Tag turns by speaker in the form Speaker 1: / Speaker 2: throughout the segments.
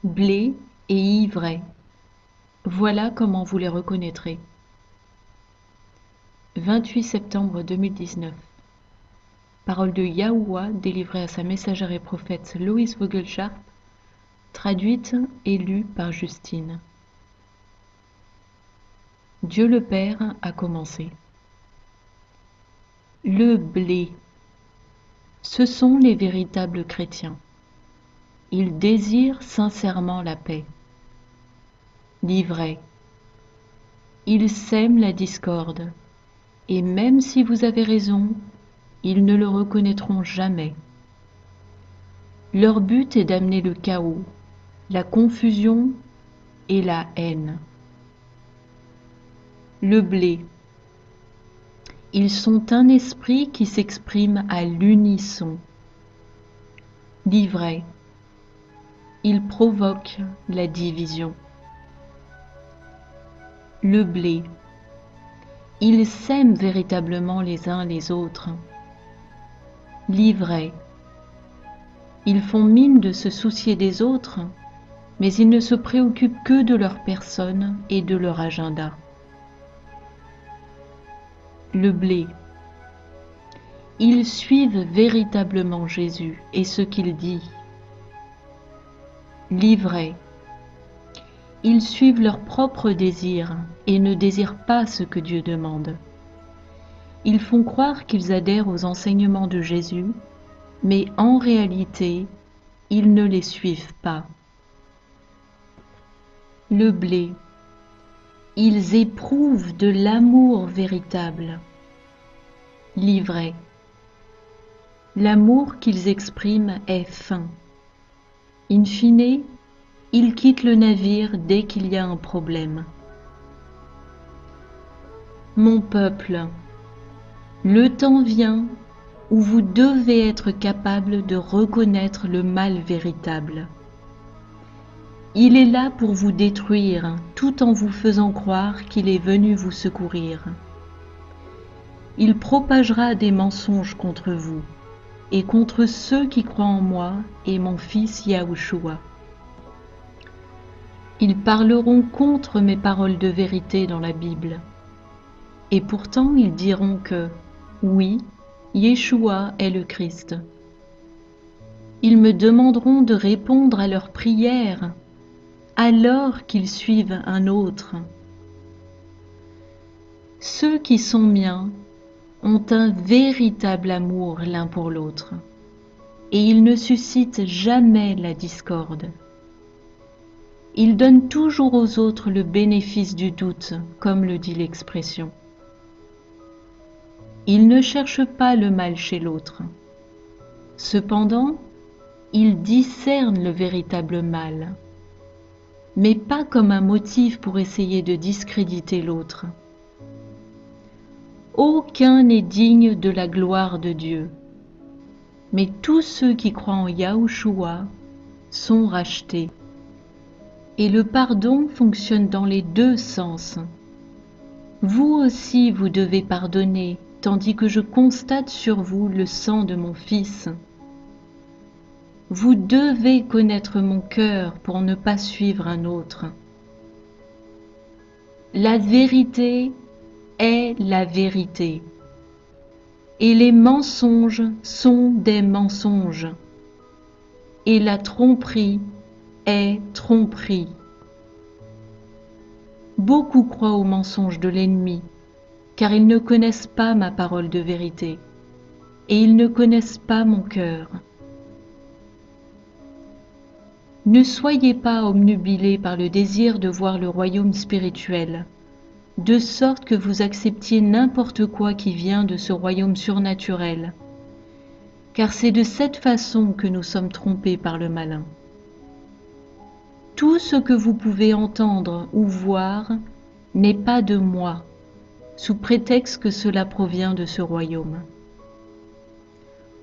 Speaker 1: blé et ivraie. Voilà comment vous les reconnaîtrez. 28 septembre 2019. Parole de Yahuwah délivrée à sa messagère et prophète Loïs Vogelchardt, traduite et lue par Justine. Dieu le Père a commencé. Le blé. Ce sont les véritables chrétiens. Ils désirent sincèrement la paix. L'ivraie. Ils sèment la discorde, et même si vous avez raison, ils ne le reconnaîtront jamais. Leur but est d'amener le chaos, la confusion et la haine. Le blé. Ils sont un esprit qui s'exprime à l'unisson. L'ivraie. Ils provoquent la division. Le blé. Ils s'aiment véritablement les uns les autres. L'ivraie. Ils font mine de se soucier des autres, mais ils ne se préoccupent que de leur personne et de leur agenda. Le blé. Ils suivent véritablement Jésus et ce qu'il dit. L'ivraie. Ils suivent leurs propres désirs et ne désirent pas ce que Dieu demande. Ils font croire qu'ils adhèrent aux enseignements de Jésus, mais en réalité, ils ne les suivent pas. Le blé. Ils éprouvent de l'amour véritable. L'ivraie. L'amour qu'ils expriment est fin. In fine, ils quittent le navire dès qu'il y a un problème. Mon peuple, le temps vient où vous devez être capable de reconnaître le mal véritable. Il est là pour vous détruire tout en vous faisant croire qu'il est venu vous secourir. Il propagera des mensonges contre vous et contre ceux qui croient en moi et mon fils Yahushua. Ils parleront contre mes paroles de vérité dans la Bible. Et pourtant ils diront que, oui, Yeshua est le Christ. Ils me demanderont de répondre à leurs prières alors qu'ils suivent un autre. Ceux qui sont miens ont un véritable amour l'un pour l'autre, et ils ne suscitent jamais la discorde. Ils donnent toujours aux autres le bénéfice du doute, comme le dit l'expression. Ils ne cherchent pas le mal chez l'autre. Cependant, ils discernent le véritable mal, mais pas comme un motif pour essayer de discréditer l'autre. Aucun n'est digne de la gloire de Dieu, mais tous ceux qui croient en Yahushua sont rachetés. Et le pardon fonctionne dans les deux sens. Vous aussi vous devez pardonner, tandis que je constate sur vous le sang de mon Fils. Vous devez connaître mon cœur pour ne pas suivre un autre. La vérité est la vérité, et les mensonges sont des mensonges, et la tromperie est tromperie. Beaucoup croient aux mensonges de l'ennemi, car ils ne connaissent pas ma parole de vérité, et ils ne connaissent pas mon cœur. Ne soyez pas obnubilés par le désir de voir le royaume spirituel, de sorte que vous acceptiez n'importe quoi qui vient de ce royaume surnaturel, car c'est de cette façon que nous sommes trompés par le malin. Tout ce que vous pouvez entendre ou voir n'est pas de moi, sous prétexte que cela provient de ce royaume.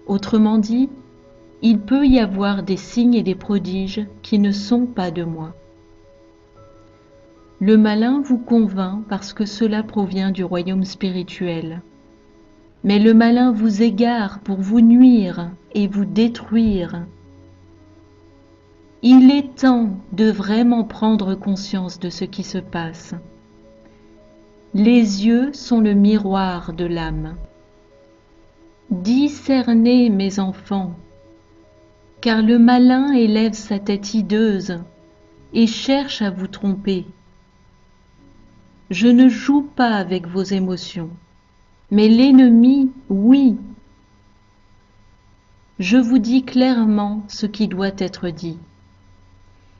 Speaker 1: Autrement dit, il peut y avoir des signes et des prodiges qui ne sont pas de moi. Le malin vous convainc parce que cela provient du royaume spirituel. Mais le malin vous égare pour vous nuire et vous détruire. Il est temps de vraiment prendre conscience de ce qui se passe. Les yeux sont le miroir de l'âme. Discernez, mes enfants, car le malin élève sa tête hideuse et cherche à vous tromper. Je ne joue pas avec vos émotions, mais l'ennemi, oui. Je vous dis clairement ce qui doit être dit.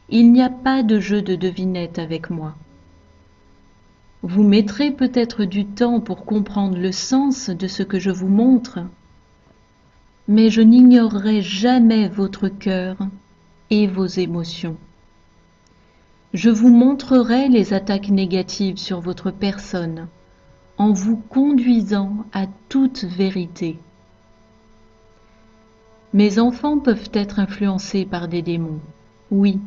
Speaker 1: Il n'y a pas de jeu de devinette avec moi. Vous mettrez peut-être du temps pour comprendre le sens de ce que je vous montre, mais je n'ignorerai jamais votre cœur et vos émotions. Je vous montrerai les attaques négatives sur votre personne en vous conduisant à toute vérité. Mes enfants peuvent être influencés par des démons, oui.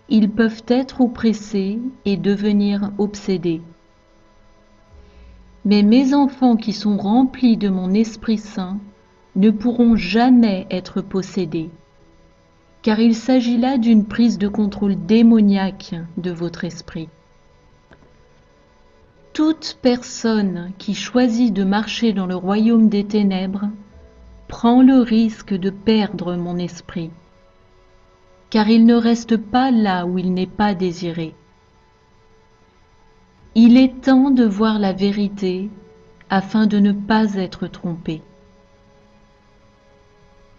Speaker 1: Ils peuvent être oppressés et devenir obsédés. Mais mes enfants qui sont remplis de mon Esprit Saint ne pourront jamais être possédés, car il s'agit là d'une prise de contrôle démoniaque de votre esprit. Toute personne qui choisit de marcher dans le royaume des ténèbres prend le risque de perdre mon esprit, car il ne reste pas là où il n'est pas désiré. Il est temps de voir la vérité afin de ne pas être trompé.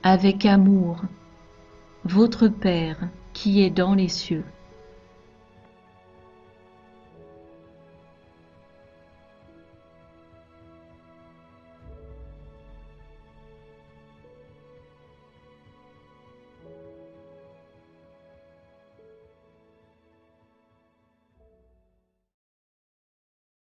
Speaker 1: Avec amour, votre Père qui est dans les cieux.